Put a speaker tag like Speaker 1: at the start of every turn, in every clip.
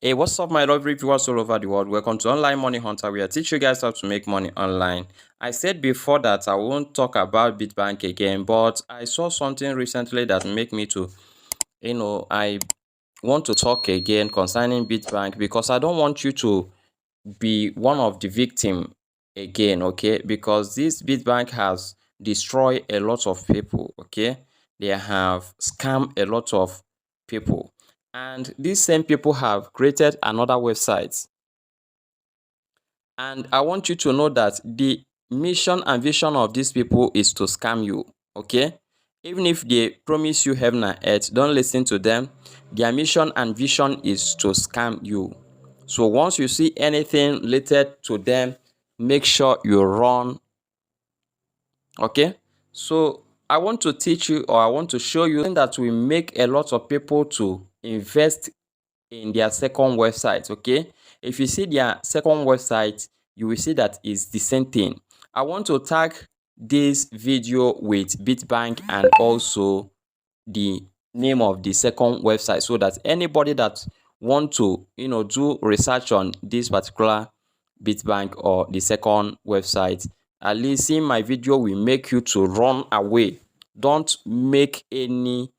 Speaker 1: Hey, what's up, my lovely viewers all over the world? Welcome to Online Money Hunter, where I teach you guys how to make money online. I said before that I won't talk about Bitbank again, but I saw something recently that made me to, I want to talk again concerning Bitbank because I don't want you to be one of the victim again, okay? Because this Bitbank has destroyed a lot of people, okay? They have scammed a lot of people. And these same people have created another website. And I want you to know that the mission and vision of these people is to scam you, okay? Even if they promise you heaven and earth, don't listen to them. Their mission and vision is to scam you. So once you see anything related to them, make sure you run, okay? So I want to teach you, or I want to show you that will make a lot of people to invest in their second website, okay? If you see their second website, you will see that it's the same thing. I want to tag this video with Bitbank and also the name of the second website, so that anybody that want to do research on this particular Bitbank or the second website, at least seeing my video will make you to run away. Don't make any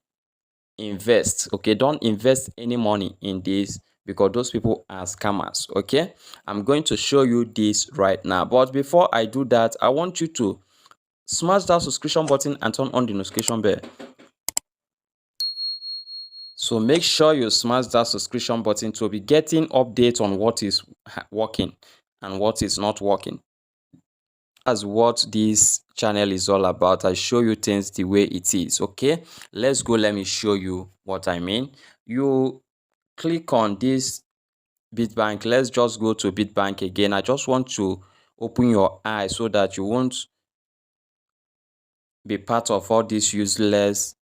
Speaker 1: invest, okay? Don't invest any money in this, because those people are scammers, okay? I'm going to show you this right now, but before I do that, I want you to smash that subscription button and turn on the notification bell. So make sure you smash that subscription button to be getting updates on what is working and what is not working. That's what this channel is all about. I show you things the way it is, okay? Let's go. Let me show you what I mean. You click on this Bitbank. Let's just go to Bitbank again. I just want to open your eyes so that you won't be part of all these useless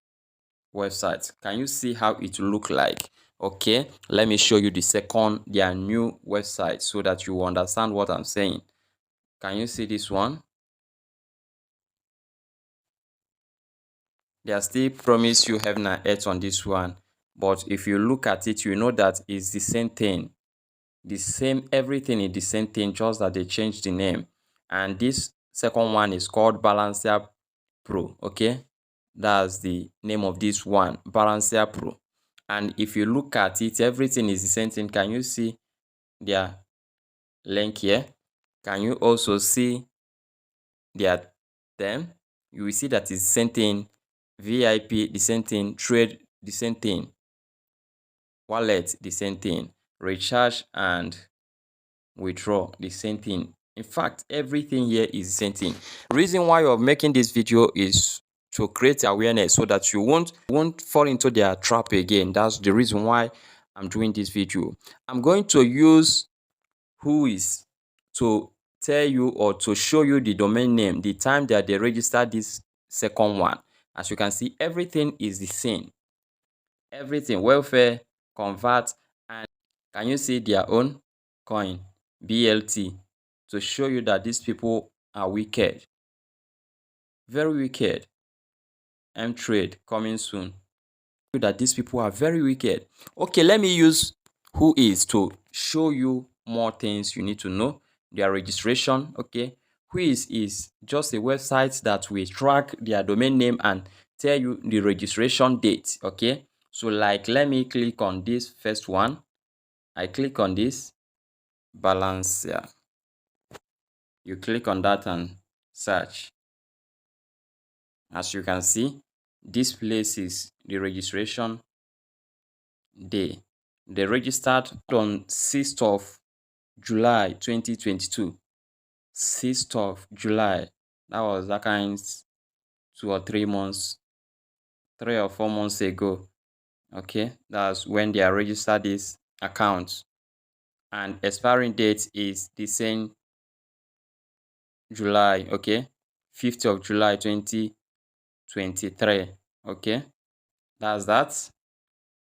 Speaker 1: websites. Can you see how it look like? Okay, let me show you their new website so that you understand what I'm saying. Can you see this one? They are still promise you heaven and earth on this one, but if you look at it, you know that it's the same thing. The same, everything is the same thing, just that they changed the name. And this second one is called Balancerpro, okay? That's the name of this one, Balancerpro. And if you look at it, everything is the same thing. Can you see their link here? Can you also see their them? You will see that it's the same thing. VIP, the same thing. Trade, the same thing. Wallet, the same thing. Recharge and withdraw, the same thing. In fact, everything here is the same thing. Reason why you're making this video is to create awareness so that you won't fall into their trap again. That's the reason why I'm doing this video. I'm going to use Whois to tell you or to show you the domain name, the time that they registered this second one. As you can see, everything is the same. Everything, welfare, convert, and can you see their own coin, BLT, to show you that these people are wicked, very wicked. Trade coming soon, that these people are very wicked. Okay, let me use Whois to show you more things you need to know. Their registration, okay? Whois is just a website that will track their domain name and tell you the registration date, okay? So like, let me click on this first one. I click on this Balancer. You click on that and search. As you can see, this place is the registration day. They registered on 6th of July 2022. 6th of July. That was that kind 2 or 3 months, 3 or 4 months ago. Okay, that's when they are registered this account. And expiring date is the same July, okay? 5th of July 2023. Okay, that's that.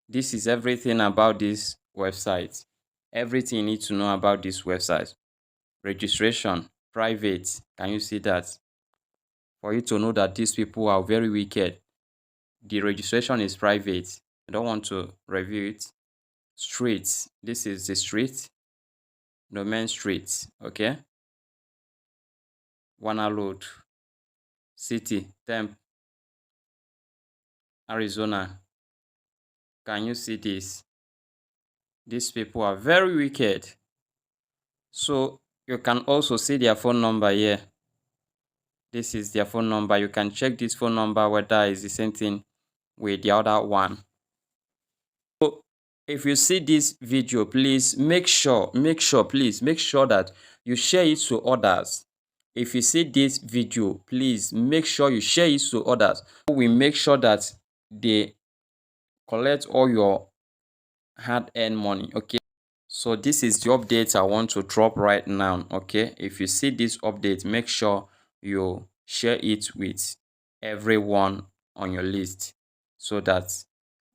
Speaker 1: This is everything about this website. Everything you need to know about this website. Registration, private. Can you see that? For you to know that these people are very wicked. The registration is private. I don't want to review it. street. This is the street, domain street. Okay, wanna load city, temp, Arizona. Can you see this? These people are very wicked. So you can also see their phone number here. This is their phone number. You can check this phone number whether it's the same thing with the other one. So if you see this video, please make sure that you share it to others. If you see this video, please make sure you share it to others. We make sure that they collect all your hard-earned money. Okay, so this is the update I want to drop right now. Okay, if you see this update, make sure you share it with everyone on your list so that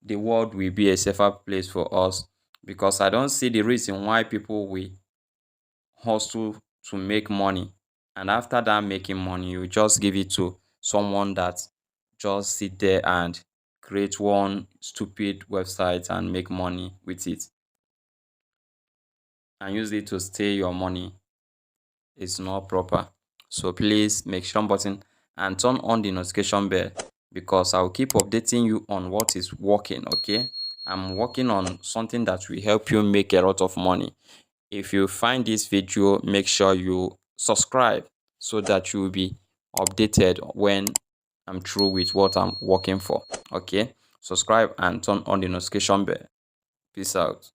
Speaker 1: the world will be a safer place for us, because I don't see the reason why people will hustle to make money, and after that making money you just give it to someone that just sit there and create one stupid website and make money with it and use it to steal your money. It's not proper. So please make sure button and turn on the notification bell, because I'll keep updating you on what is working. Okay, I'm working on something that will help you make a lot of money. If you find this video, make sure you subscribe so that you will be updated when I'm through with what I'm working for. Okay, subscribe and turn on the notification bell. Peace out.